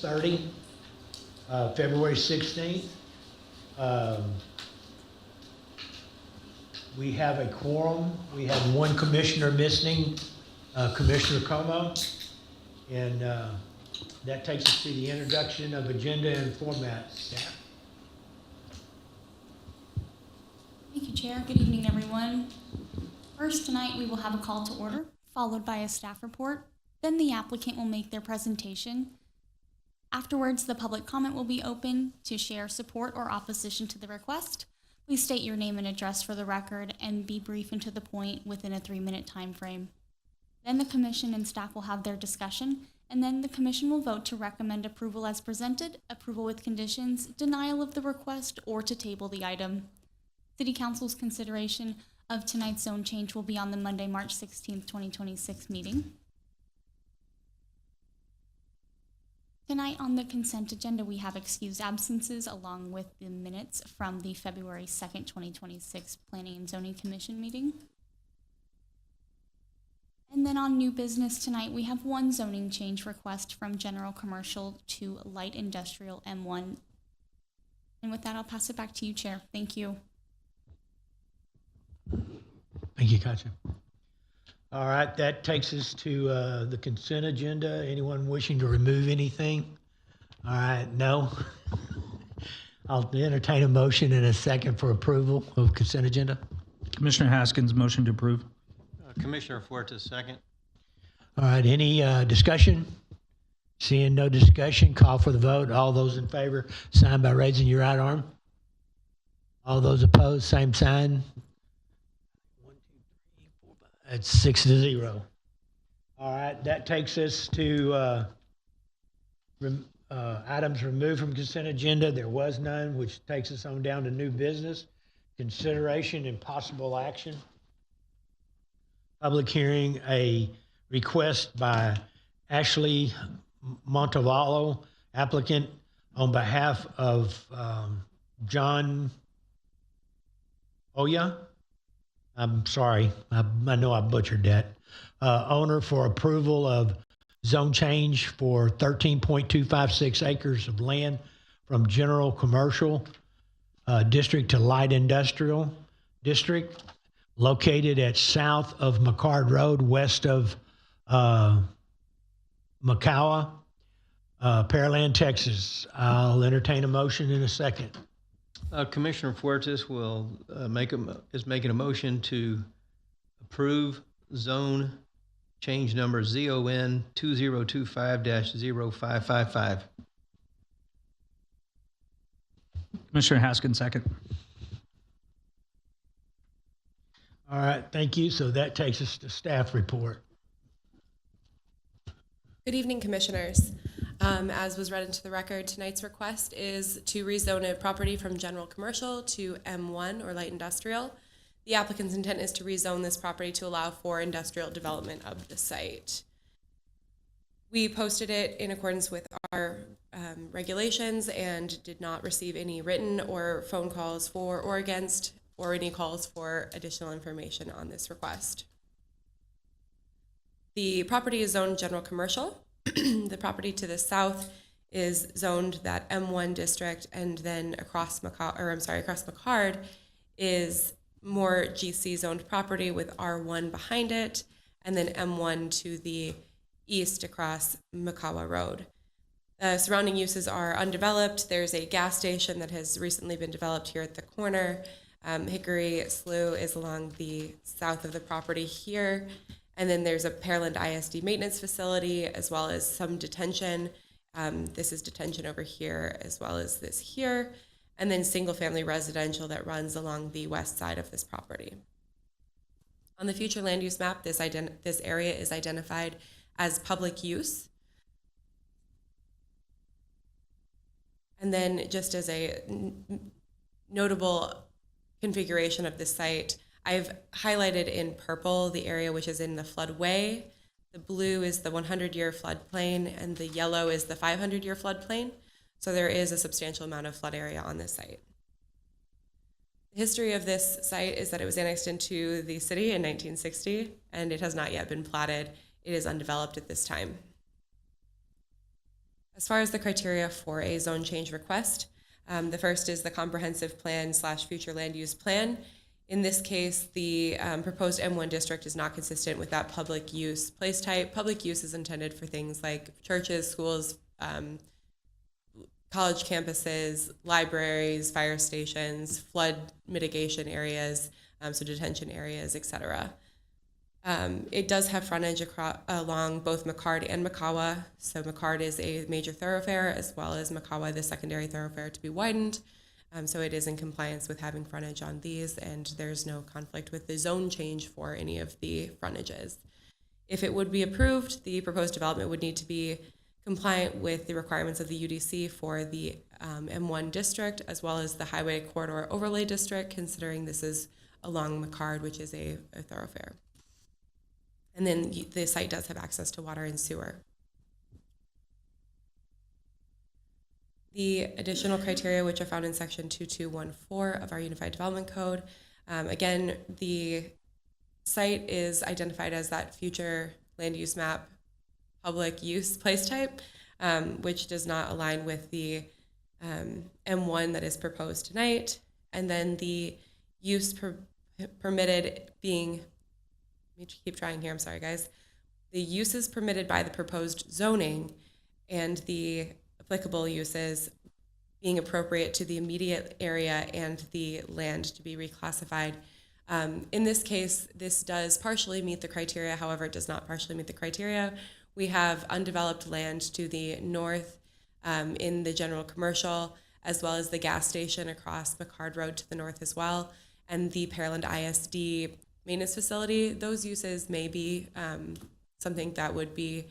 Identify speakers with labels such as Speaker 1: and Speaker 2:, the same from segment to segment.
Speaker 1: 6:30, February 16th. We have a quorum. We have one commissioner missing, Commissioner Como. And that takes us to the introduction of agenda and format. Staff.
Speaker 2: Thank you, Chair. Good evening, everyone. First, tonight we will have a call to order, followed by a staff report. Then the applicant will make their presentation. Afterwards, the public comment will be open to share support or opposition to the request. Please state your name and address for the record and be brief and to the point within a 3-minute time frame. Then the commission and staff will have their discussion, and then the commission will vote to recommend approval as presented, approval with conditions, denial of the request, or to table the item. City Council's consideration of tonight's zone change will be on the Monday, March 16th, 2026 meeting. Tonight on the consent agenda, we have excused absences along with the minutes from the February 2nd, 2026 Planning and Zoning Commission meeting. And then on new business tonight, we have one zoning change request from general commercial to light industrial M1. And with that, I'll pass it back to you, Chair. Thank you.
Speaker 1: Thank you, Katja. All right, that takes us to the consent agenda. Anyone wishing to remove anything? All right, no. I'll entertain a motion in a second for approval of consent agenda.
Speaker 3: Commissioner Haskins, motion to approve.
Speaker 4: Commissioner Fuertes, second.
Speaker 1: All right, any discussion? Seeing no discussion, call for the vote. All those in favor, sign by raising your right arm. All those opposed, same sign. That's 6-0. All right, that takes us to items removed from consent agenda. There was none, which takes us on down to new business, consideration and possible action. Public hearing, a request by Ashley Montevallo, applicant, on behalf of John Oya. I'm sorry, I know I butchered that. Owner for approval of zone change for 13.256 acres of land from general commercial district to light industrial district, located at south of McCard Road, west of Macawa, Pearland, Texas. I'll entertain a motion in a second.
Speaker 4: Commissioner Fuertes will is making a motion to approve zone change number ZON 2025-0555.
Speaker 3: Commissioner Haskins, second.
Speaker 1: All right, thank you. So that takes us to staff report.
Speaker 5: Good evening, Commissioners. As was read into the record, tonight's request is to rezone a property from general commercial to M1 or light industrial. The applicant's intent is to rezone this property to allow for industrial development of the site. We posted it in accordance with our regulations and did not receive any written or phone calls for or against or any calls for additional information on this request. The property is zoned general commercial. The property to the south is zoned that M1 district, and then across McCard is more GC zoned property with R1 behind it, and then M1 to the east across Macawa Road. Surrounding uses are undeveloped. There's a gas station that has recently been developed here at the corner. Hickory Slough is along the south of the property here. And then there's a Pearland ISD maintenance facility, as well as some detention. This is detention over here, as well as this here. And then single-family residential that runs along the west side of this property. On the future land use map, this area is identified as public use. And then just as a notable configuration of this site, I've highlighted in purple the area which is in the floodway. The blue is the 100-year floodplain, and the yellow is the 500-year floodplain. So there is a substantial amount of flood area on this site. The history of this site is that it was annexed into the city in 1960, and it has not yet been platted. It is undeveloped at this time. As far as the criteria for a zone change request, the first is the comprehensive plan / future land use plan. In this case, the proposed M1 district is not consistent with that public use place type. Public use is intended for things like churches, schools, college campuses, libraries, fire stations, flood mitigation areas, so detention areas, etc. It does have frontage along both McCard and Makawa. So McCard is a major thoroughfare, as well as Makawa, the secondary thoroughfare to be widened. So it is in compliance with having frontage on these, and there's no conflict with the zone change for any of the frontages. If it would be approved, the proposed development would need to be compliant with the requirements of the UDC for the M1 district, as well as the Highway Corridor Overlay District, considering this is along McCard, which is a thoroughfare. And then the site does have access to water and sewer. The additional criteria, which are found in section 2214 of our Unified Development Code, again, the site is identified as that future land use map public use place type, which does not align with the M1 that is proposed tonight. And then the use permitted being, let me keep trying here, I'm sorry guys. The uses permitted by the proposed zoning and the applicable uses being appropriate to the immediate area and the land to be reclassified. In this case, this does partially meet the criteria, however, it does not partially meet the criteria. We have undeveloped land to the north in the general commercial, as well as the gas station across McCard Road to the north as well, and the Pearland ISD maintenance facility. Those uses may be something that would be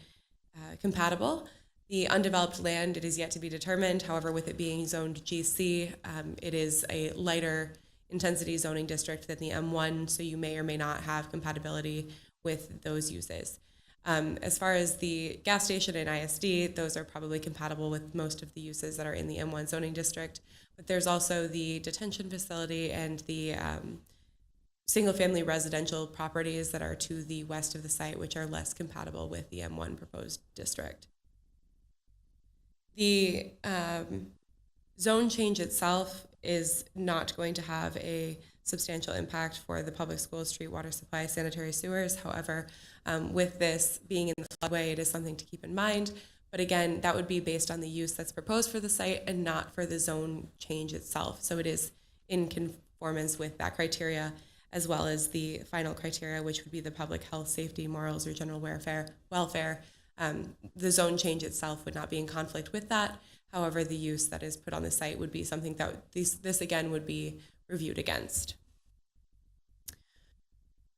Speaker 5: compatible. The undeveloped land, it is yet to be determined. However, with it being zoned GC, it is a lighter intensity zoning district than the M1, so you may or may not have compatibility with those uses. As far as the gas station and ISD, those are probably compatible with most of the uses that are in the M1 zoning district. But there's also the detention facility and the single-family residential properties that are to the west of the site, which are less compatible with the M1 proposed district. The zone change itself is not going to have a substantial impact for the public schools, street water supply, sanitary sewers. However, with this being in the floodway, it is something to keep in mind. But again, that would be based on the use that's proposed for the site and not for the zone change itself. So it is in conformance with that criteria, as well as the final criteria, which would be the public health, safety, morals, or general welfare. The zone change itself would not be in conflict with that. However, the use that is put on the site would be something that this again would be reviewed against.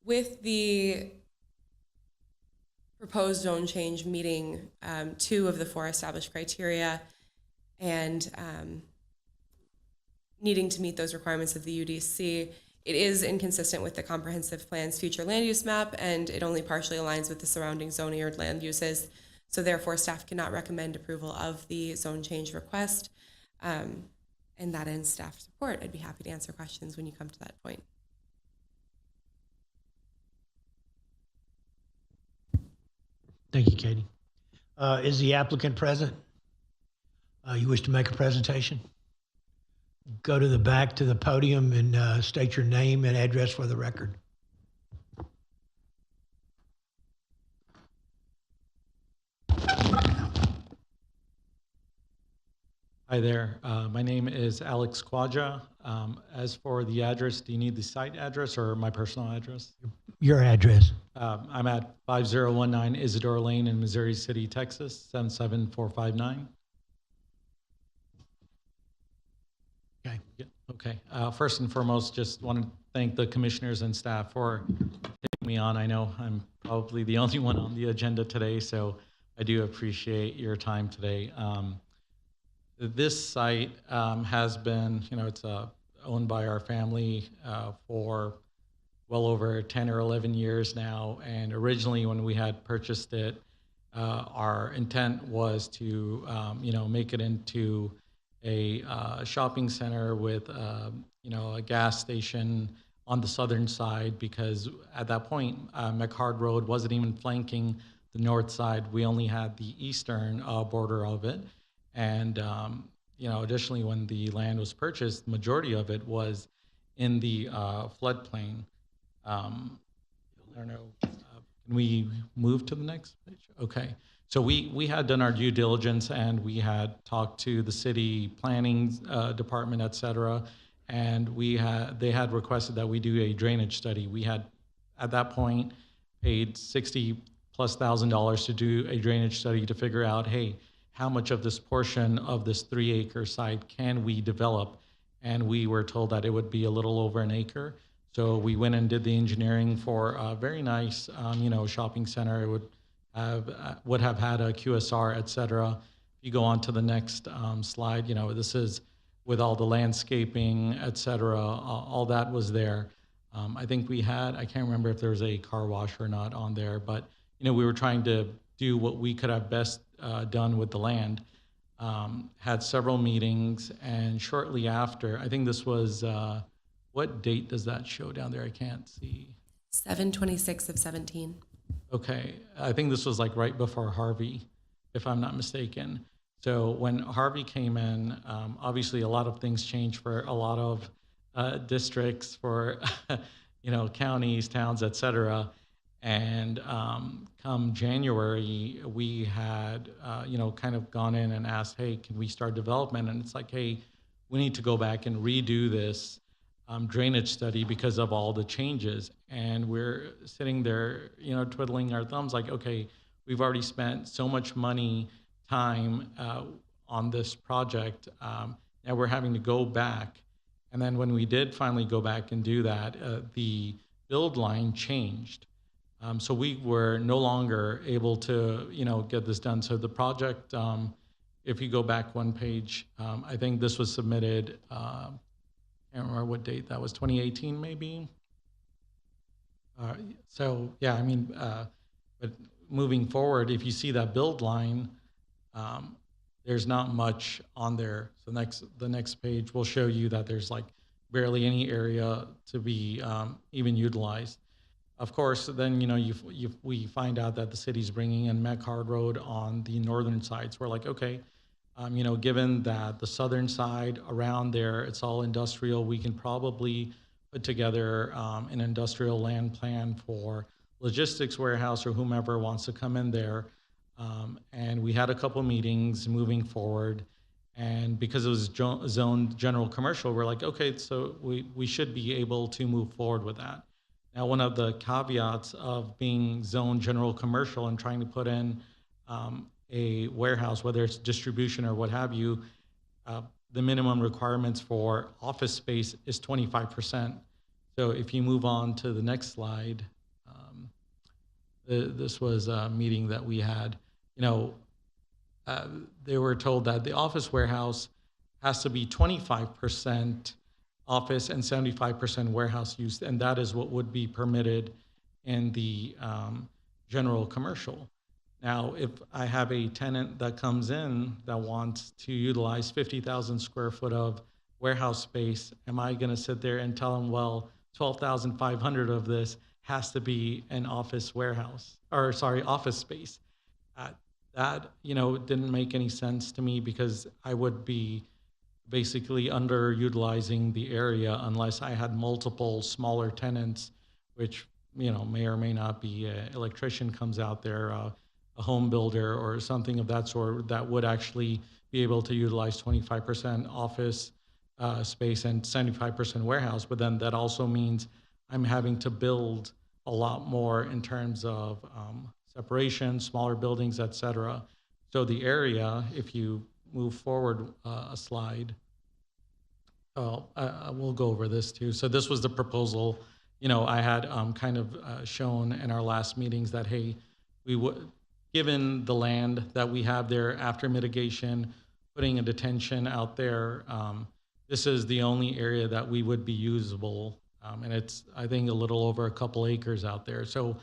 Speaker 5: With the proposed zone change meeting 2 of the 4 established criteria and needing to meet those requirements of the UDC, it is inconsistent with the comprehensive plan's future land use map, and it only partially aligns with the surrounding zoning or land uses. So therefore, staff cannot recommend approval of the zone change request. And that ends staff's report. I'd be happy to answer questions when you come to that point.
Speaker 1: Thank you, Katie. Is the applicant present? You wish to make a presentation? Go to the back to the podium and state your name and address for the record.
Speaker 6: Hi there. My name is Alex Quadra. As for the address, do you need the site address or my personal address?
Speaker 1: Your address.
Speaker 6: I'm at 5019 Isidore Lane in Missouri City, Texas, 77459.
Speaker 1: Okay.
Speaker 6: Yeah, okay. First and foremost, just want to thank the commissioners and staff for taking me on. I know I'm probably the only one on the agenda today, so I do appreciate your time today. This site has been, it's owned by our family for well over 10 or 11 years now. And originally when we had purchased it, our intent was to, make it into a shopping center with, a gas station on the southern side, because at that point, McCard Road wasn't even flanking the north side. We only had the eastern border of it. And, additionally, when the land was purchased, the majority of it was in the floodplain. I don't know. Can we move to the next page? Okay. So we had done our due diligence, and we had talked to the city planning department, et cetera, and they had requested that we do a drainage study. We had at that point paid $60,000+ to do a drainage study to figure out, hey, how much of this portion of this 3-acre site can we develop? And we were told that it would be a little over an acre. So we went and did the engineering for a very nice, shopping center. It would have had a QSR, et cetera. If you go on to the next slide, this is with all the landscaping, et cetera, all that was there. I think I can't remember if there was a car wash or not on there, but, we were trying to do what we could have best done with the land. Had several meetings, and shortly after, I think this was, what date does that show down there? I can't see.
Speaker 5: 7/26 of 17.
Speaker 6: Okay, I think this was like right before Harvey, if I'm not mistaken. So when Harvey came in, obviously a lot of things changed for a lot of districts, for counties, towns, et cetera. And come January, we had kind of gone in and asked, hey, can we start development? And it's like, hey, we need to go back and redo this drainage study because of all the changes. And we're sitting there, twiddling our thumbs like, okay, we've already spent so much money, time on this project. Now we're having to go back. And then when we did finally go back and do that, the build line changed. So we were no longer able to, get this done. So the project, if you go back one page, I think this was submitted, I can't remember what date that was, 2018 maybe? But moving forward, if you see that build line, there's not much on there. So the next page will show you that there's like barely any area to be even utilized. Of course, then we find out that the city's bringing in Mechard Road on the northern side. So we're like, okay, given that the southern side around there, it's all industrial, we can probably put together an industrial land plan for logistics warehouse or whomever wants to come in there. And we had a couple meetings moving forward. And because it was zoned general commercial, we're like, okay, so we should be able to move forward with that. Now, one of the caveats of being zoned general commercial and trying to put in a warehouse, whether it's distribution or what have you, the minimum requirements for office space is 25%. So if you move on to the next slide, this was a meeting that we had. They were told that the office warehouse has to be 25% office and 75% warehouse use, and that is what would be permitted in the general commercial. Now, if I have a tenant that comes in that wants to utilize 50,000 square foot of warehouse space, am I going to sit there and tell them, well, 12,500 of this has to be an office space? That didn't make any sense to me, because I would be basically underutilizing the area unless I had multiple smaller tenants, which may or may not be an electrician comes out there, a home builder or something of that sort, that would actually be able to utilize 25% office space and 75% warehouse. But then that also means I'm having to build a lot more in terms of separation, smaller buildings, et cetera. So the area, if you move forward a slide, we'll go over this too. So this was the proposal. I had kind of shown in our last meetings that, hey, we would, given the land that we have there after mitigation, putting a detention out there, this is the only area that we would be usable. And it's, I think, a little over a couple acres out there. So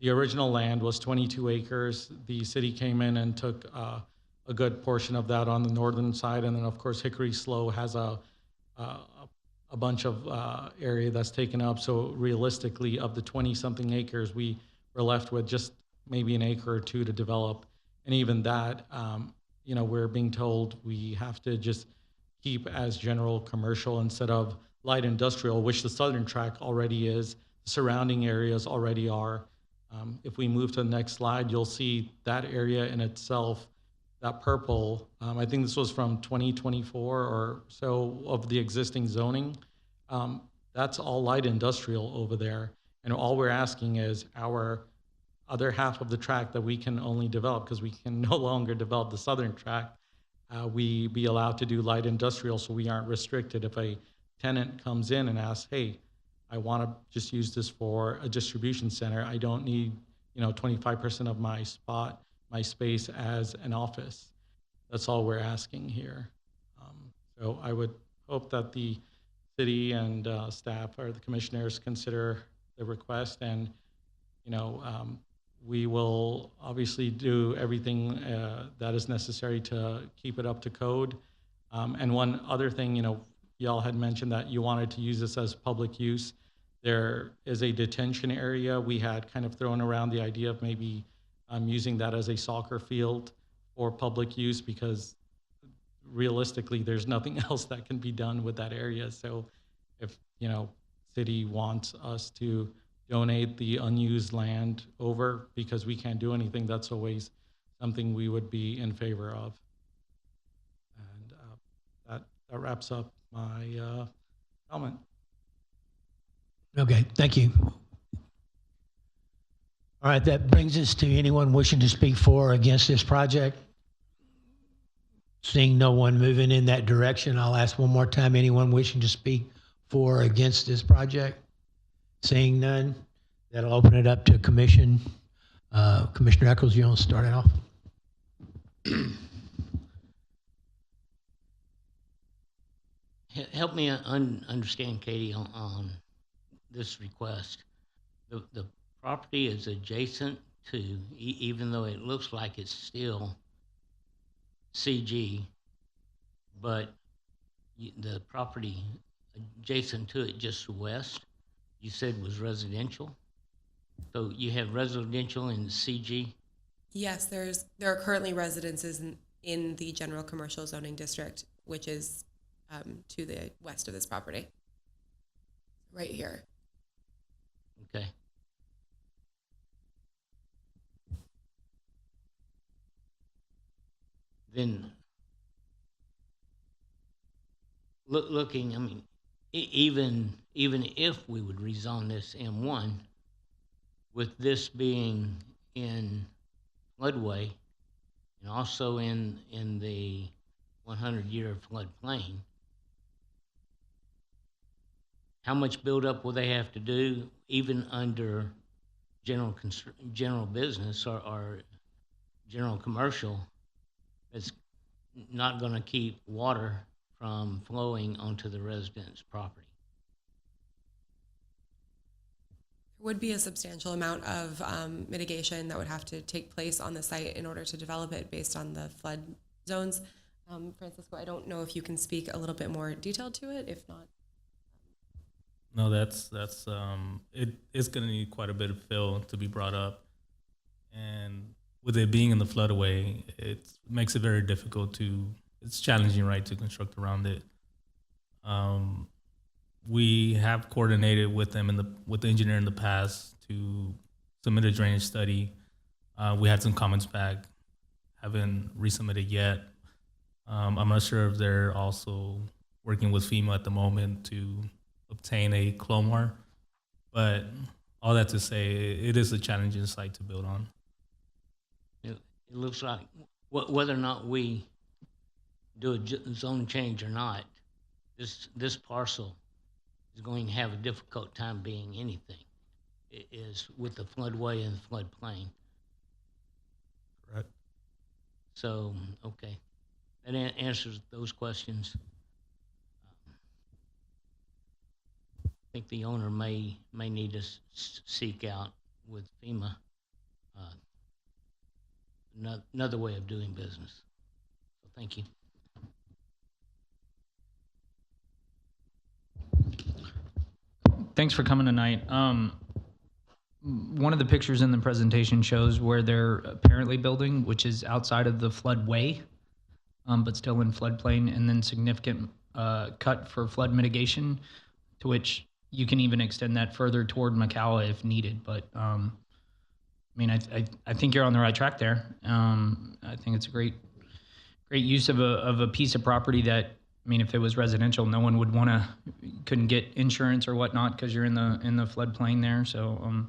Speaker 6: the original land was 22 acres. The city came in and took a good portion of that on the northern side. And then, of course, Hickory Slough has a bunch of area that's taken up. So realistically, of the 20-something acres, we were left with just maybe an acre or two to develop. And even that, we're being told we have to just keep as general commercial instead of light industrial, which the southern tract already is, the surrounding areas already are. If we move to the next slide, you'll see that area in itself, that purple, I think this was from 2024 or so of the existing zoning. That's all light industrial over there. And all we're asking is our other half of the tract that we can only develop, because we can no longer develop the southern tract, we be allowed to do light industrial so we aren't restricted. If a tenant comes in and asks, hey, I want to just use this for a distribution center, I don't need 25% of my space as an office. That's all we're asking here. So I would hope that the city and staff or the commissioners consider the request, and we will obviously do everything that is necessary to keep it up to code. And one other thing, y'all had mentioned that you wanted to use this as public use. There is a detention area. We had kind of thrown around the idea of maybe using that as a soccer field for public use, because realistically, there's nothing else that can be done with that area. So if, city wants us to donate the unused land over because we can't do anything, that's always something we would be in favor of. And that wraps up my comment.
Speaker 1: Okay, thank you. All right, that brings us to anyone wishing to speak for or against this project. Seeing no one moving in that direction, I'll ask one more time, anyone wishing to speak for or against this project? Seeing none, that'll open it up to commission. Commissioner Echols, you want to start it off?
Speaker 7: Help me understand, Katie, on this request. The property is adjacent to, even though it looks like it's still CG, but the property adjacent to it just west, you said was residential. So you have residential in CG?
Speaker 5: Yes, there are currently residences in the general commercial zoning district, which is to the west of this property, right here.
Speaker 7: Okay. Then looking, I mean, even if we would rezone this M1, with this being in floodway and also in the 100-year floodplain, how much buildup will they have to do, even under general business or general commercial, that's not going to keep water from flowing onto the resident's property?
Speaker 5: Would be a substantial amount of mitigation that would have to take place on the site in order to develop it based on the flood zones. Francisco, I don't know if you can speak a little bit more detailed to it. If not,
Speaker 8: no, that's it's going to need quite a bit of fill to be brought up, and with it being in the floodway, it makes it very difficult to. It's challenging, right, to construct around it. We have coordinated with them with the engineer in the past to submit a drainage study. We had some comments back, haven't resubmitted yet. I'm not sure if they're also working with FEMA at the moment to obtain a CLOMAR, but all that to say, it is a challenging site to build on.
Speaker 7: It looks like whether or not we do a zone change or not, this parcel is going to have a difficult time being anything. It is with the floodway and the floodplain.
Speaker 8: Correct.
Speaker 7: So, okay. That answers those questions. I think the owner may need to seek out with FEMA another way of doing business. So thank you.
Speaker 3: Thanks for coming tonight. one of the pictures in the presentation shows where they're apparently building, which is outside of the floodway, but still in floodplain, and then significant cut for flood mitigation, to which you can even extend that further toward Macala if needed. But I mean, I think you're on the right track there. I think it's a great use of a piece of property that, I mean, if it was residential, no one would want to, couldn't get insurance or whatnot because you're in the floodplain there. So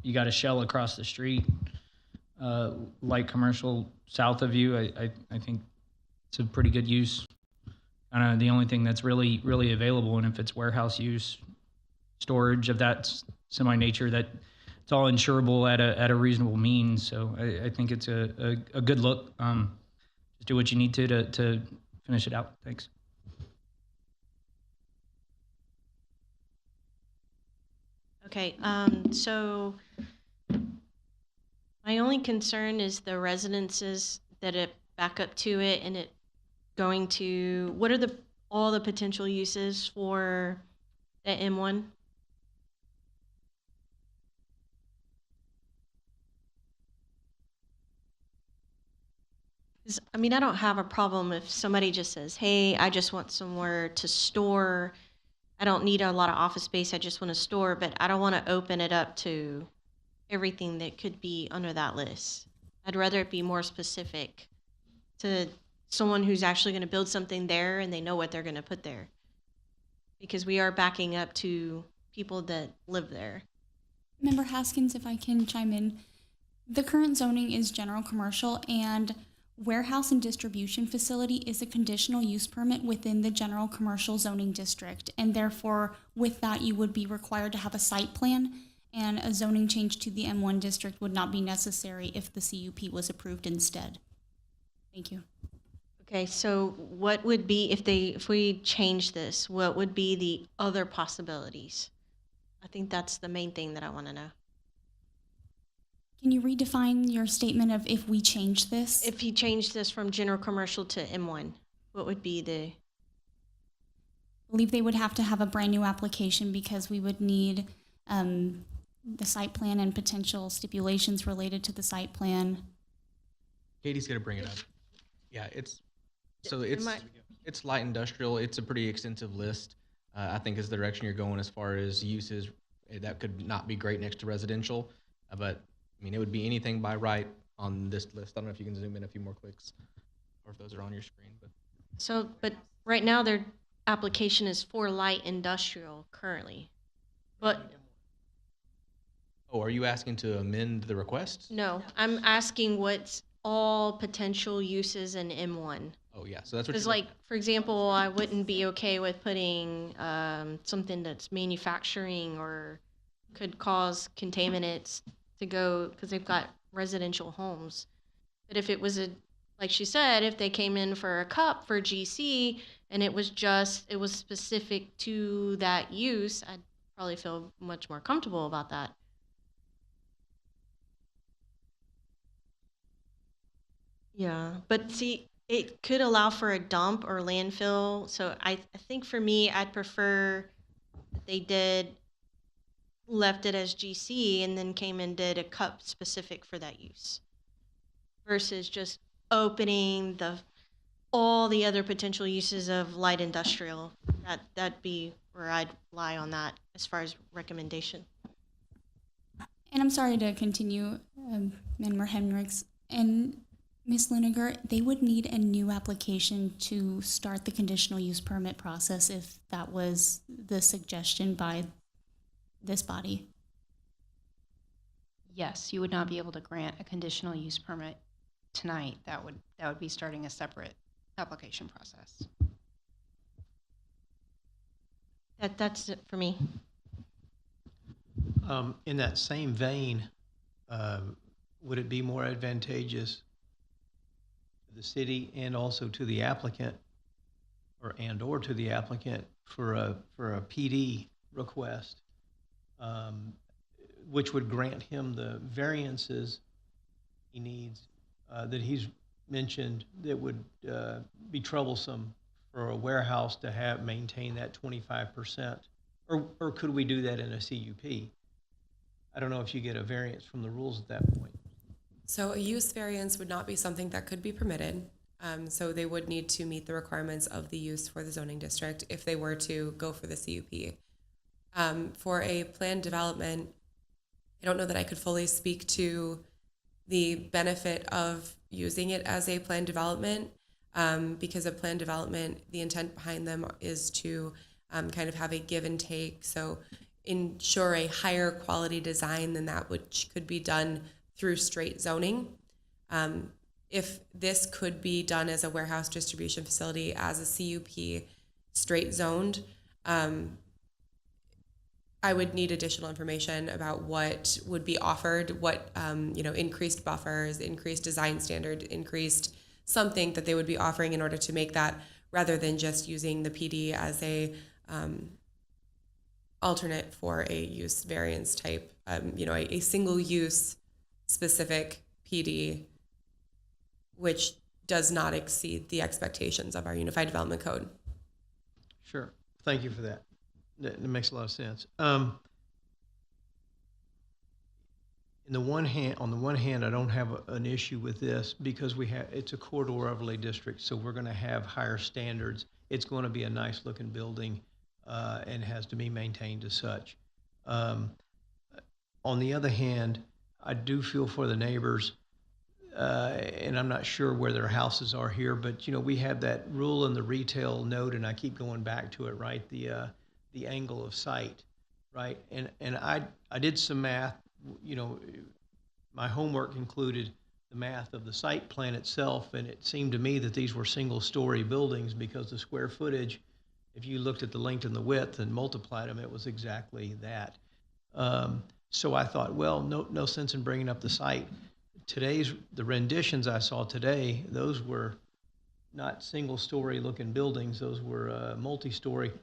Speaker 3: you got a shell across the street, light commercial south of you. I think it's a pretty good use. The only thing that's really available, and if it's warehouse use, storage of that semi-nature, that it's all insurable at a reasonable means. So I think it's a good look. Just do what you need to finish it out. Thanks.
Speaker 9: Okay, so my only concern is the residences that it back up to it, and it going to, what are all the potential uses for the M1? I mean, I don't have a problem if somebody just says, hey, I just want somewhere to store. I don't need a lot of office space. I just want to store, but I don't want to open it up to everything that could be under that list. I'd rather it be more specific to someone who's actually going to build something there and they know what they're going to put there. Because we are backing up to people that live there.
Speaker 2: Member Haskins, if I can chime in, the current zoning is general commercial, and warehouse and distribution facility is a conditional use permit within the general commercial zoning district, and therefore with that you would be required to have a site plan, and a zoning change to the M1 district would not be necessary if the CUP was approved instead. Thank you.
Speaker 9: Okay, so what would be, if we change this, what would be the other possibilities? I think that's the main thing that I want to know.
Speaker 2: Can you redefine your statement of if we change this?
Speaker 9: If you change this from general commercial to M1, what would be the?
Speaker 2: I believe they would have to have a brand new application because we would need the site plan and potential stipulations related to the site plan.
Speaker 10: Katie's gonna bring it up. Yeah, it's light industrial. It's a pretty extensive list. I think is the direction you're going as far as uses. That could not be great next to residential, but I mean, it would be anything by right on this list. I don't know if you can zoom in a few more clicks or if those are on your screen.
Speaker 9: But right now their application is for light industrial currently. But
Speaker 10: Oh, are you asking to amend the request?
Speaker 9: no, I'm asking what's all potential uses in M1.
Speaker 10: Oh, yeah. So that's what
Speaker 9: Because,
Speaker 10: you're
Speaker 9: like, for example, I wouldn't be okay with putting something that's manufacturing or could cause contaminants to go, because they've got residential homes. But if it was like she said, if they came in for a cup for GC and it was specific to that use, I'd probably feel much more comfortable about that. Yeah, but see, it could allow for a dump or landfill. So I think for me, I'd prefer that they left it as GC and then came and did a cup specific for that use versus just opening all the other potential uses of light industrial. That'd be where I'd lie on that as far as recommendation.
Speaker 2: And I'm sorry to continue, Member Hendricks. And Ms. Luniger, they would need a new application to start the conditional use permit process if that was the suggestion by this body.
Speaker 11: Yes, you would not be able to grant a conditional use permit tonight. That would be starting a separate application process.
Speaker 9: That's it for me.
Speaker 4: In that same vein, would it be more advantageous to the city and also to the applicant, or to the applicant for a PD request, which would grant him the variances he needs that he's mentioned, that would be troublesome for a warehouse to maintain that 25%, or could we do that in a CUP? I don't know if you get a variance from the rules at that point.
Speaker 5: So a use variance would not be something that could be permitted. So they would need to meet the requirements of the use for the zoning district if they were to go for the CUP. For a planned development, I don't know that I could fully speak to the benefit of using it as a planned development, because a planned development, the intent behind them is to kind of have a give and take. So ensure a higher quality design than that which could be done through straight zoning. If this could be done as a warehouse distribution facility, as a CUP, straight zoned, I would need additional information about what would be offered, what, increased buffers, increased design standard, increased something that they would be offering in order to make that, rather than just using the PD as a alternate for a use variance type, a single use specific PD, which does not exceed the expectations of our Unified Development Code.
Speaker 4: Sure. Thank you for that. That makes a lot of sense. On the one hand, I don't have an issue with this because it's a corridor overlay district, so we're going to have higher standards. It's going to be a nice looking building and has to be maintained as such. On the other hand, I do feel for the neighbors, and I'm not sure where their houses are here, but we have that rule in the retail note, and I keep going back to it, right? The angle of sight, right? And I did some math. My homework included the math of the site plan itself, and it seemed to me that these were single-story buildings because the square footage, if you looked at the length and the width and multiplied them, it was exactly that. So I thought, well, no sense in bringing up the site. The renditions I saw today, those were not single-story looking buildings. Those were multi-story.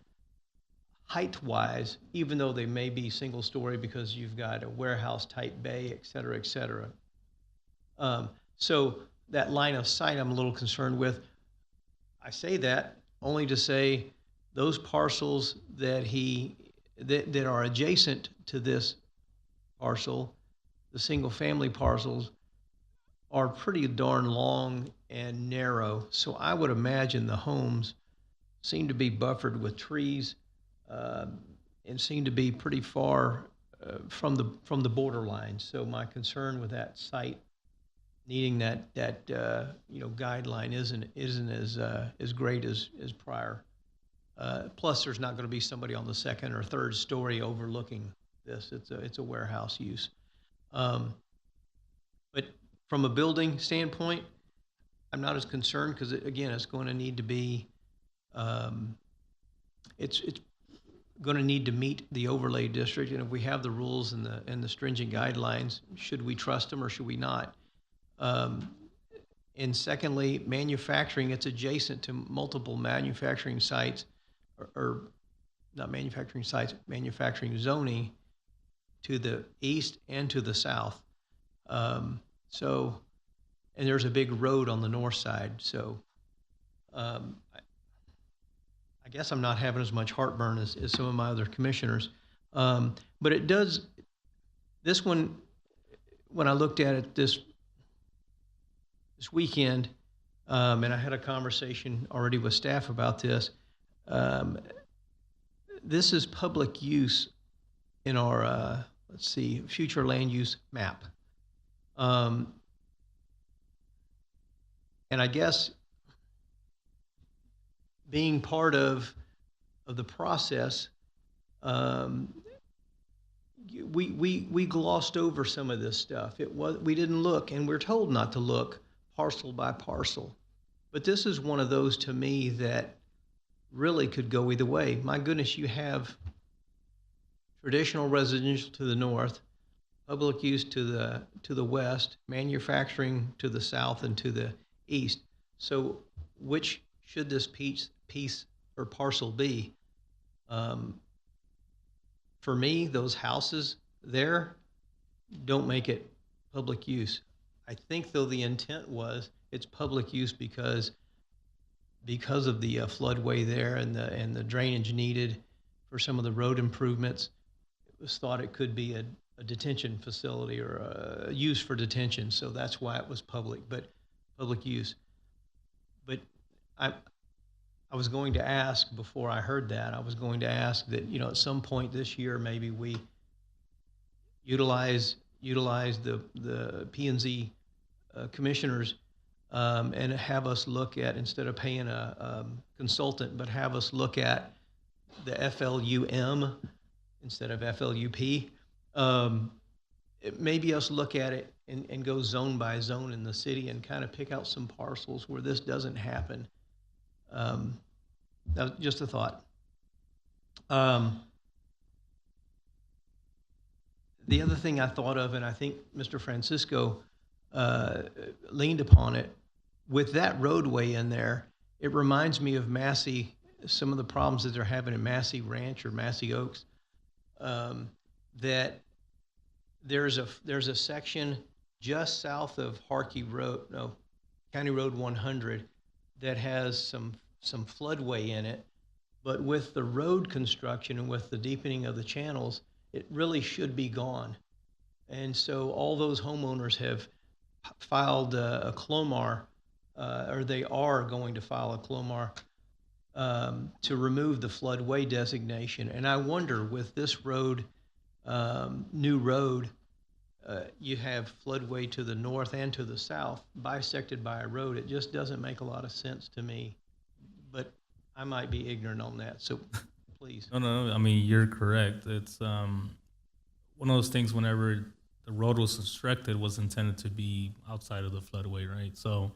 Speaker 4: Height-wise, even though they may be single-story because you've got a warehouse-type bay, et cetera, et cetera. So that line of sight I'm a little concerned with. I say that only to say those parcels that are adjacent to this parcel, the single-family parcels, are pretty darn long and narrow. So I would imagine the homes seem to be buffered with trees, and seem to be pretty far from the borderline. So my concern with that site needing that guideline isn't as great as prior. Plus, there's not going to be somebody on the second or third story overlooking this. It's a warehouse use. But from a building standpoint, I'm not as concerned because it's going to need to be it's going to need to meet the overlay district, and if we have the rules and the stringent guidelines, should we trust them or should we not? And secondly, manufacturing, it's adjacent to multiple manufacturing sites, or not manufacturing sites, manufacturing zoning to the east and to the south. And there's a big road on the north side, so I guess I'm not having as much heartburn as some of my other commissioners. But it does, this one, when I looked at it this weekend, and I had a conversation already with staff about this, this is public use in our, future land use map. And I guess being part of the process, we glossed over some of this stuff. We didn't look, and we're told not to look parcel by parcel. But this is one of those to me that really could go either way. My goodness, you have traditional residential to the north, public use to the west, manufacturing to the south and to the east. So which should this piece or parcel be? For me, those houses there don't make it public use. I think, though, the intent was it's public use because of the floodway there and the drainage needed for some of the road improvements. It was thought it could be a detention facility or a use for detention, so that's why it was public use. But I was going to ask, before I heard that, I was going to ask that, you know, at some point this year, maybe we utilize the P&Z commissioners and have us look at, instead of paying a consultant, but have us look at the FLUM instead of FLUP. Maybe us look at it and go zone by zone in the city and kind of pick out some parcels where this doesn't happen. That was just a thought. The other thing I thought of, and I think Mr. Francisco leaned upon it, with that roadway in there, it reminds me of Massey, some of the problems that they're having in Massey Ranch or Massey Oaks, that there's a section just south of County Road 100 that has some floodway in it, but with the road construction and with the deepening of the channels, it really should be gone. And so all those homeowners have filed a CLOMAR, or they are going to file a CLOMAR to remove the floodway designation. And I wonder, with this road, new road, you have floodway to the north and to the south, bisected by a road. It just doesn't make a lot of sense to me, but I might be ignorant on that. So please.
Speaker 8: No. I mean, you're correct. It's one of those things. Whenever the road was constructed, was intended to be outside of the floodway, right? So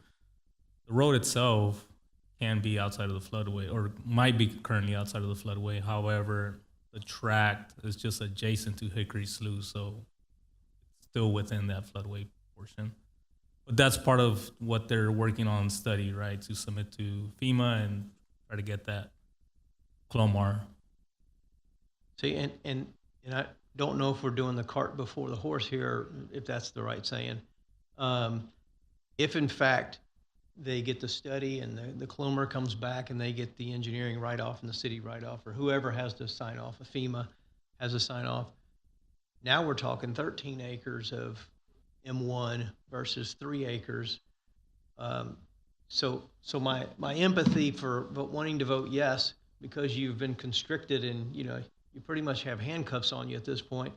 Speaker 8: the road itself can be outside of the floodway, or might be currently outside of the floodway. However, the tract is just adjacent to Hickory Slough, so it's still within that floodway portion. But that's part of what they're working on study, right? To submit to FEMA and try to get that CLOMAR.
Speaker 4: See, and I don't know if we're doing the cart before the horse here, if that's the right saying. If in fact they get the study and the CLOMAR comes back and they get the engineering write-off and the city write-off, or whoever has to sign off, if FEMA has a sign off, now we're talking 13 acres of M1 versus 3 acres. So my empathy for wanting to vote yes, because you've been constricted and, you know, you pretty much have handcuffs on you at this point,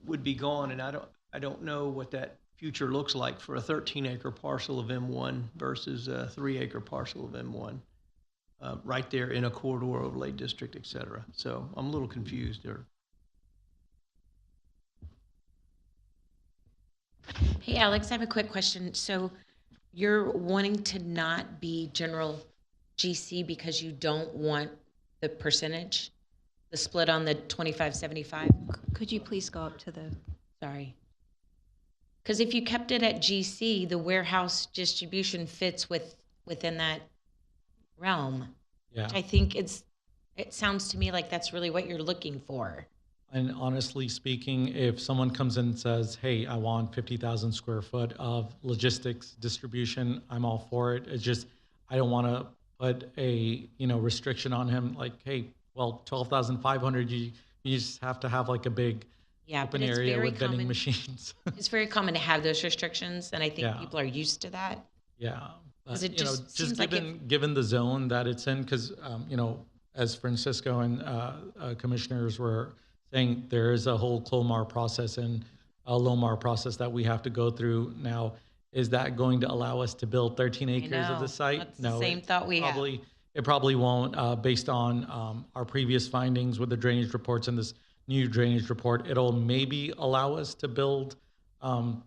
Speaker 4: would be gone. And I don't know what that future looks like for a 13-acre parcel of M1 versus a 3-acre parcel of M1, right there in a corridor overlay district, et cetera. So I'm a little confused there.
Speaker 12: Hey, Alex, I have a quick question. So you're wanting to not be general GC because you don't want the percentage, the split on the 25-75?
Speaker 11: Could you please go up to the...
Speaker 12: Sorry. Because if you kept it at GC, the warehouse distribution fits within that realm.
Speaker 6: Yeah.
Speaker 12: Which I think it sounds to me like that's really what you're looking for.
Speaker 6: And honestly speaking, if someone comes in and says, hey, I want 50,000 square foot of logistics distribution, I'm all for it. It's just, I don't want to put a, restriction on him like, hey, well, 12,500, you just have to have like a big open area with vending machines.
Speaker 12: It's very common to have those restrictions, and I think people are used to that.
Speaker 6: Yeah.
Speaker 12: Because it just seems
Speaker 6: given the zone that it's in, because, as Francisco and commissioners were saying, there is a whole CLOMAR process and a LOMAR process that we have to go through. Now, is that going to allow us to build 13 acres of the site?
Speaker 12: That's the same thought we have.
Speaker 6: It probably won't, based on our previous findings with the drainage reports and this new drainage report. It'll maybe allow us to build, on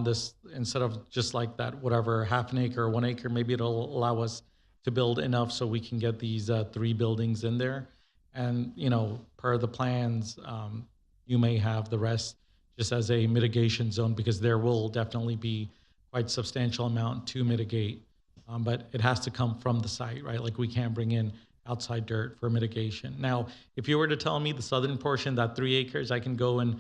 Speaker 6: this, instead of just like that, whatever, half an acre or 1 acre, maybe it'll allow us to build enough so we can get these 3 buildings in there. And, per the plans, you may have the rest just as a mitigation zone, because there will definitely be quite substantial amount to mitigate. But it has to come from the site, right? Like, we can't bring in outside dirt for mitigation. Now, if you were to tell me the southern portion, that 3 acres, I can go and,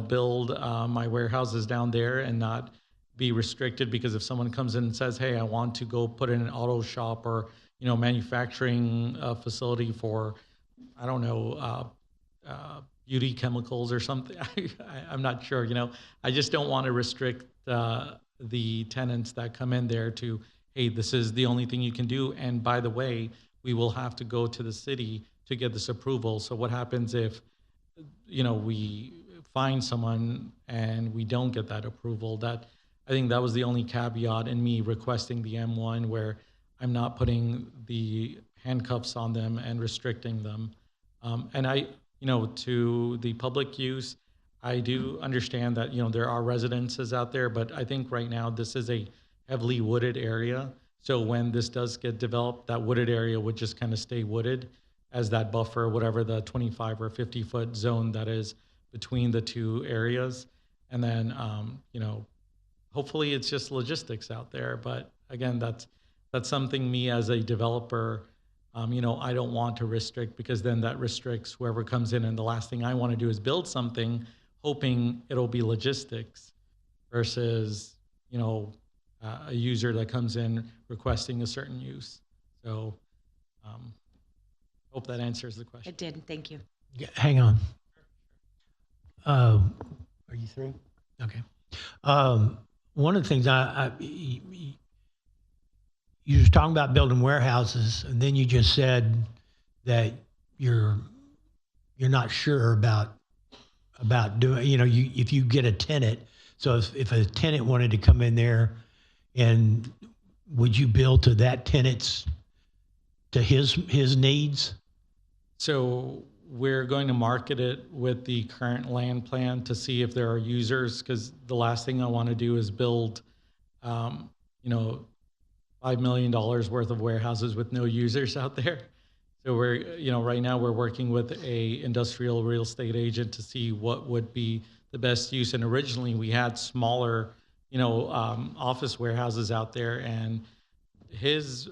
Speaker 6: build my warehouses down there and not be restricted, because if someone comes in and says, hey, I want to go put in an auto shop or, manufacturing facility for, I don't know, beauty chemicals or something. I'm not sure, I just don't want to restrict the tenants that come in there to, hey, this is the only thing you can do. And by the way, we will have to go to the city to get this approval. So what happens if, we find someone and we don't get that approval? I think that was the only caveat in me requesting the M1, where I'm not putting the handcuffs on them and restricting them. And to the public use, I do understand that, there are residences out there, but I think right now this is a heavily wooded area. So when this does get developed, that wooded area would just kind of stay wooded as that buffer, whatever the 25 or 50 foot zone that is between the two areas. And then, hopefully it's just logistics out there. But again, that's something me as a developer, I don't want to restrict, because then that restricts whoever comes in. And the last thing I want to do is build something hoping it'll be logistics versus, a user that comes in requesting a certain use. So hope that answers the question.
Speaker 12: It did. Thank you.
Speaker 1: Yeah, hang on. Are you through? Okay. One of the things you was talking about building warehouses, and then you just said that you're not sure about doing, if you get a tenant. So if a tenant wanted to come in there, and would you build to that tenant's, to his needs?
Speaker 6: So we're going to market it with the current land plan to see if there are users, because the last thing I want to do is build, $5 million worth of warehouses with no users out there. So right now we're working with a industrial real estate agent to see what would be the best use. And originally we had smaller, office warehouses out there, and his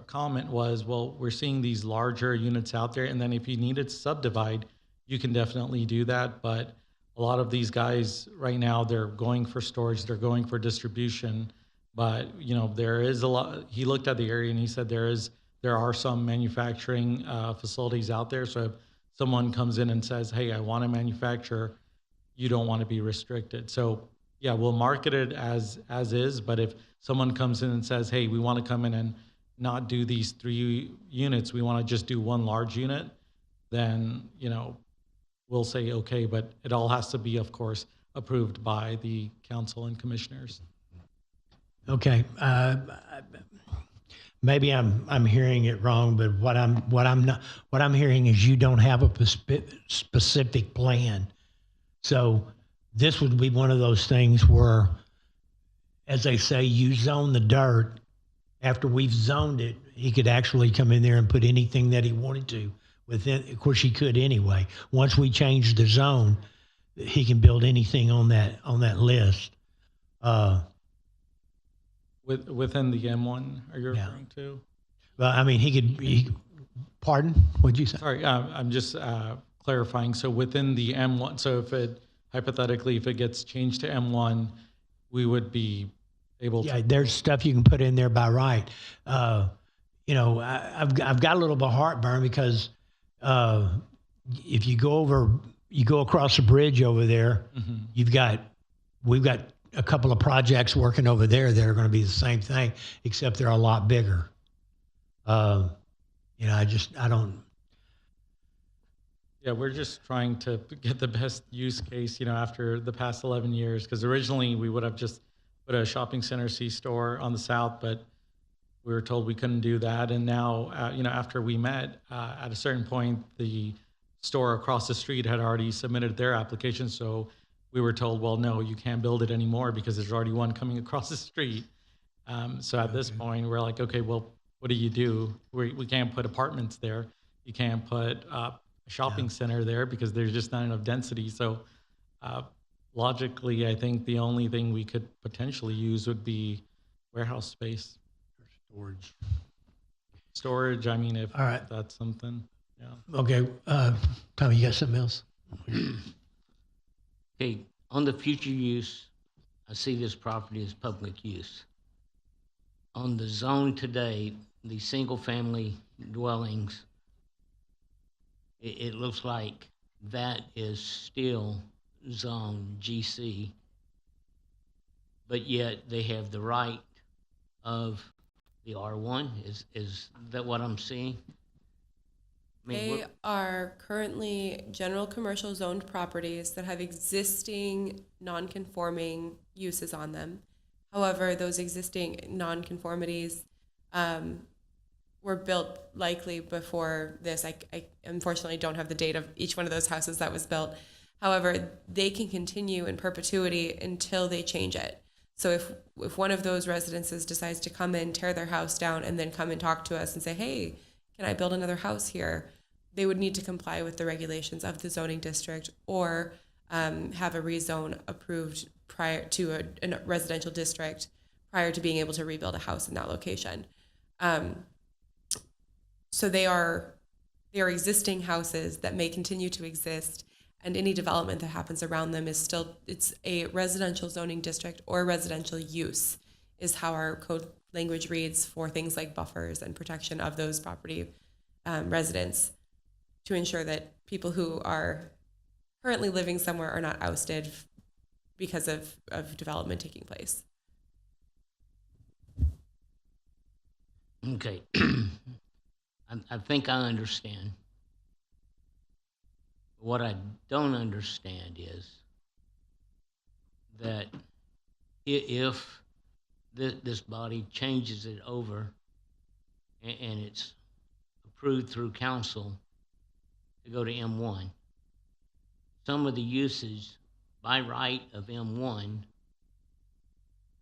Speaker 6: comment was, well, we're seeing these larger units out there, and then if you needed to subdivide, you can definitely do that. But a lot of these guys right now, they're going for storage, they're going for distribution. But there is a lot. He looked at the area and he said there are some manufacturing facilities out there. So if someone comes in and says, hey, I want to manufacture, you don't want to be restricted. So yeah, we'll market it as is, but if someone comes in and says, hey, we want to come in and not do these 3 units, we want to just do one large unit, then, we'll say, okay, but it all has to be, of course, approved by the council and commissioners.
Speaker 1: Okay. Maybe I'm hearing it wrong, but what I'm hearing is you don't have a specific plan. So this would be one of those things where, as they say, you zone the dirt. After we've zoned it, he could actually come in there and put anything that he wanted to within. Of course, he could anyway. Once we change the zone, he can build anything on that list.
Speaker 6: Within the M1, are you referring to?
Speaker 1: Well, I mean, he could. Pardon? What'd you say?
Speaker 6: Sorry, I'm just clarifying. So within the M1, so if it hypothetically, if it gets changed to M1, we would be able to.
Speaker 1: Yeah, there's stuff you can put in there by right. I've got a little bit of heartburn because if you go across the bridge over there,
Speaker 6: Mm-hmm.
Speaker 1: we've got a couple of projects working over there that are going to be the same thing, except they're a lot bigger. I don't.
Speaker 6: Yeah, we're just trying to get the best use case, after the past 11 years, because originally we would have just put a shopping center C-store on the south, but we were told we couldn't do that. And now, after we met, at a certain point, the store across the street had already submitted their application. So we were told, well, no, you can't build it anymore because there's already one coming across the street. So at this point, we're like, okay, well, what do? We can't put apartments there. You can't put a shopping center there because there's just not enough density. So logically, I think the only thing we could potentially use would be warehouse space. Storage, I mean, if
Speaker 1: All right.
Speaker 6: that's something, yeah.
Speaker 1: Okay, Tommy, you got something else?
Speaker 7: Okay, on the future use, I see this property as public use. On the zone today, the single-family dwellings, it looks like that is still zone GC, but yet they have the right of the R1. Is that what I'm seeing? I mean,
Speaker 5: They are currently general commercial zoned properties that have existing non-conforming uses on them. However, those existing non-conformities were built likely before this. I unfortunately don't have the date of each one of those houses that was built. However, they can continue in perpetuity until they change it. So if one of those residences decides to come in, tear their house down, and then come and talk to us and say, hey, can I build another house here? They would need to comply with the regulations of the zoning district or have a rezone approved prior to a residential district prior to being able to rebuild a house in that location. So they are existing houses that may continue to exist, and any development that happens around them is still, it's a residential zoning district or residential use is how our code language reads for things like buffers and protection of those property residents, to ensure that people who are currently living somewhere are not ousted because of development taking place.
Speaker 7: Okay. I think I understand. What I don't understand is that if this body changes it over and it's approved through council to go to M1, some of the uses by right of M1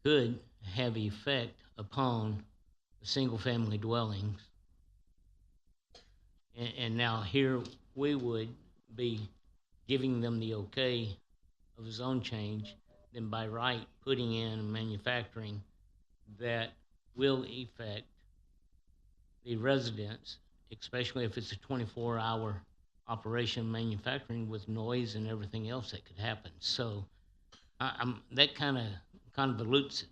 Speaker 7: could have effect upon the single-family dwellings. And now here we would be giving them the okay of a zone change, then by right putting in manufacturing that will affect the residents, especially if it's a 24-hour operation manufacturing with noise and everything else that could happen. So that kind of convolutes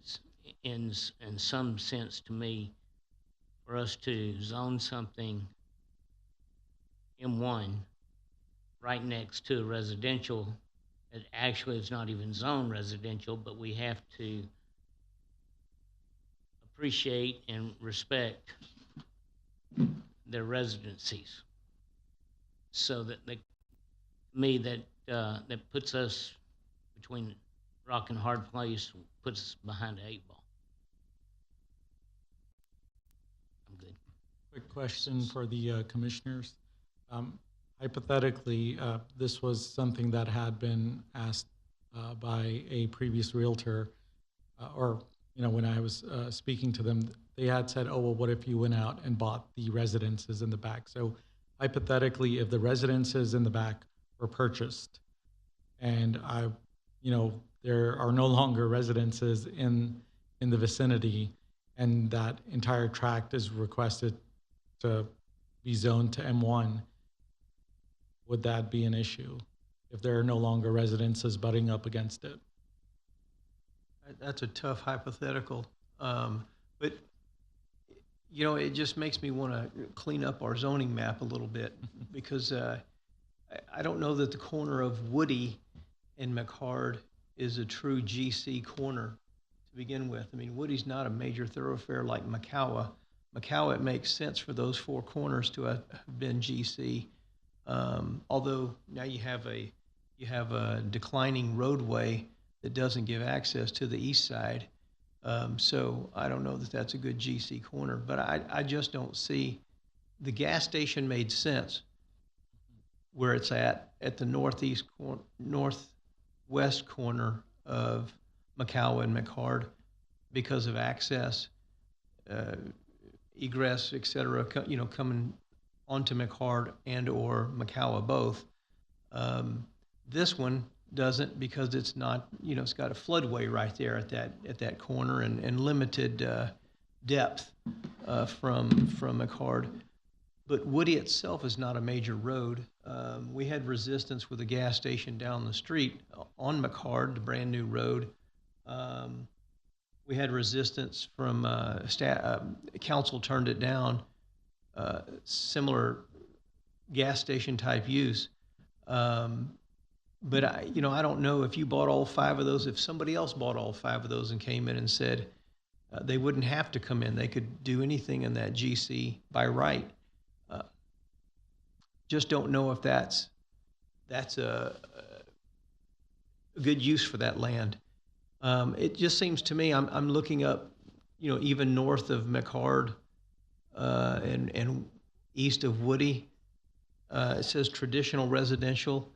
Speaker 7: it in some sense to me, for us to zone something M1 right next to a residential that actually is not even zone residential, but we have to appreciate and respect their residencies. So that that puts us between rock and hard place, puts us behind the 8 ball. I'm good.
Speaker 6: Quick question for the commissioners. Hypothetically, this was something that had been asked by a previous realtor, or when I was speaking to them, they had said, "Oh, well, what if you went out and bought the residences in the back?" So, hypothetically, if the residences in the back were purchased, and there are no longer residences in the vicinity, and that entire tract is requested to be zoned to M1. Would that be an issue if there are no longer residences butting up against it?
Speaker 4: That's a tough hypothetical, but it just makes me want to clean up our zoning map a little bit, because I don't know that the corner of Woody and McHard is a true GC corner to begin with. I mean, Woody's not a major thoroughfare like McCowa. McCowa, it makes sense for those 4 corners to have been GC. Although now you have a declining roadway that doesn't give access to the east side. So I don't know that that's a good GC corner, but I just don't see, the gas station made sense where it's at the northwest corner of McCowa and McHard because of access, egress, et cetera, coming onto McHard and or McCowa both. This one doesn't, because it's not, it's got a floodway right there at that corner and limited depth from McHard. But Woody itself is not a major road. We had resistance with a gas station down the street on McHard, the brand new road. We had resistance from council turned it down. Similar gas station type use. But I don't know if you bought all 5 of those, if somebody else bought all 5 of those and came in and said they wouldn't have to come in, they could do anything in that GC by right. Just don't know if that's a good use for that land. It just seems to me, I'm looking up, even north of McHard and east of Woody, it says traditional residential.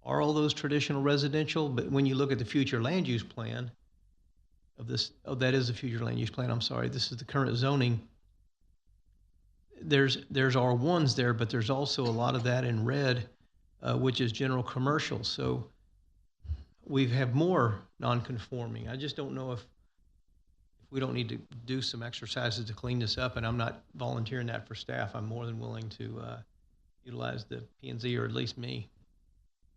Speaker 4: Are all those traditional residential? But when you look at the future land use plan of this, that is the future land use plan, I'm sorry, this is the current zoning. There's R1s there, but there's also a lot of that in red, which is general commercial. So we have more non-conforming. I just don't know if we don't need to do some exercises to clean this up, and I'm not volunteering that for staff. I'm more than willing to utilize the P&Z, or at least me,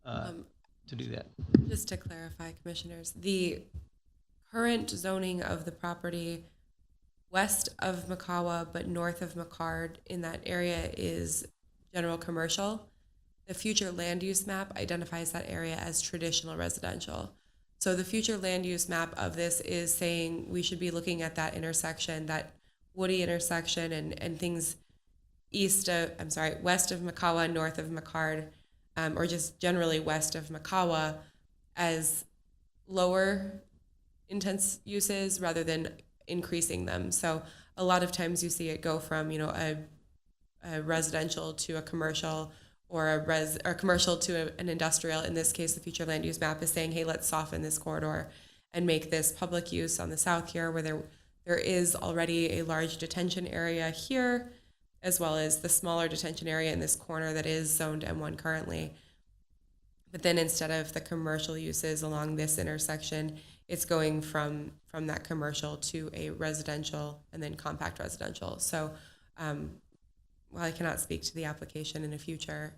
Speaker 4: to do that.
Speaker 5: Just to clarify, commissioners, the current zoning of the property west of Makawa but north of McHard in that area is general commercial. The future land use map identifies that area as traditional residential. So the future land use map of this is saying we should be looking at that intersection, that Woody intersection, and things west of Makawa, north of McHard, or just generally west of Makawa as lower intense uses rather than increasing them. So a lot of times you see it go from, a residential to a commercial, or a commercial to an industrial. In this case, the future land use map is saying, hey, let's soften this corridor and make this public use on the south here, where there is already a large detention area here, as well as the smaller detention area in this corner that is zoned M1 currently. But then instead of the commercial uses along this intersection, it's going from that commercial to a residential and then compact residential. So while I cannot speak to the application in the future,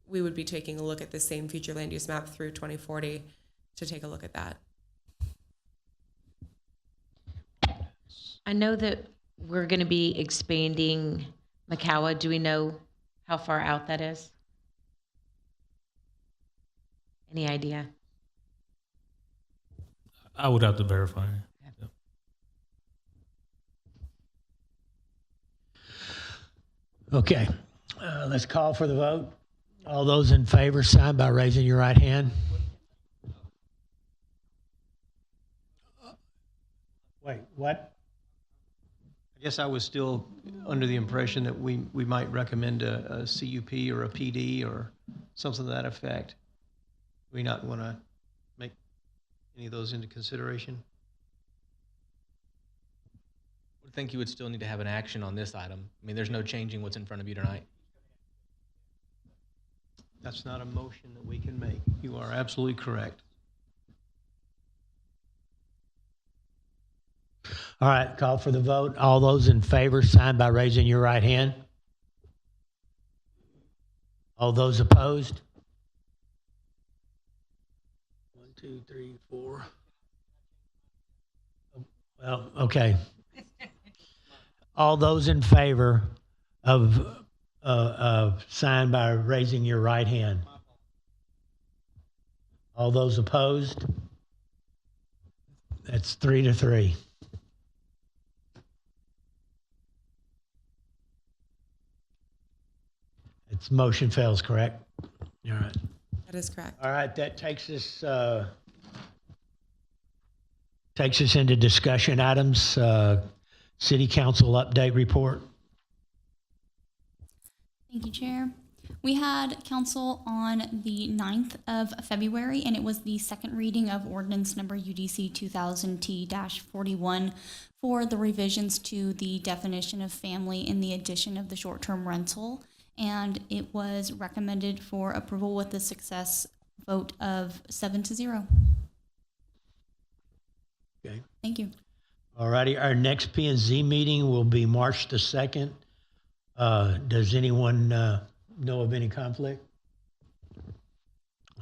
Speaker 5: we would be taking a look at the same future land use map through 2040 to take a look at that.
Speaker 12: I know that we're going to be expanding Makawa. Do we know how far out that is? Any idea?
Speaker 8: I would have to verify. Yep.
Speaker 1: Okay, let's call for the vote. All those in favor, sign by raising your right hand. Wait, what?
Speaker 4: I guess I was still under the impression that we might recommend a CUP or a PD or something to that effect. Do we not want to make any of those into consideration?
Speaker 10: I think you would still need to have an action on this item. I mean, there's no changing what's in front of you tonight.
Speaker 4: That's not a motion that we can make. You are absolutely correct.
Speaker 1: All right, call for the vote. All those in favor, sign by raising your right hand. All those opposed? 1, 2, 3, 4. Well, okay. All those in favor of sign by raising your right hand. All those opposed? That's 3-3. Its motion fails, correct? All right.
Speaker 5: That is correct.
Speaker 1: All right, that takes us into discussion items. City Council update report.
Speaker 2: Thank you, Chair. We had council on the 9th of February, and it was the second reading of ordinance number UDC 2000T-41 for the revisions to the definition of family in the addition of the short-term rental. And it was recommended for approval with a success vote of 7-0.
Speaker 1: Okay.
Speaker 2: Thank you.
Speaker 1: All righty, our next P&Z meeting will be March the 2nd. Does anyone know of any conflict?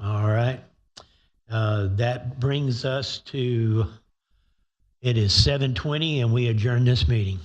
Speaker 1: All right. That brings us to, it is 7:20 and we adjourn this meeting.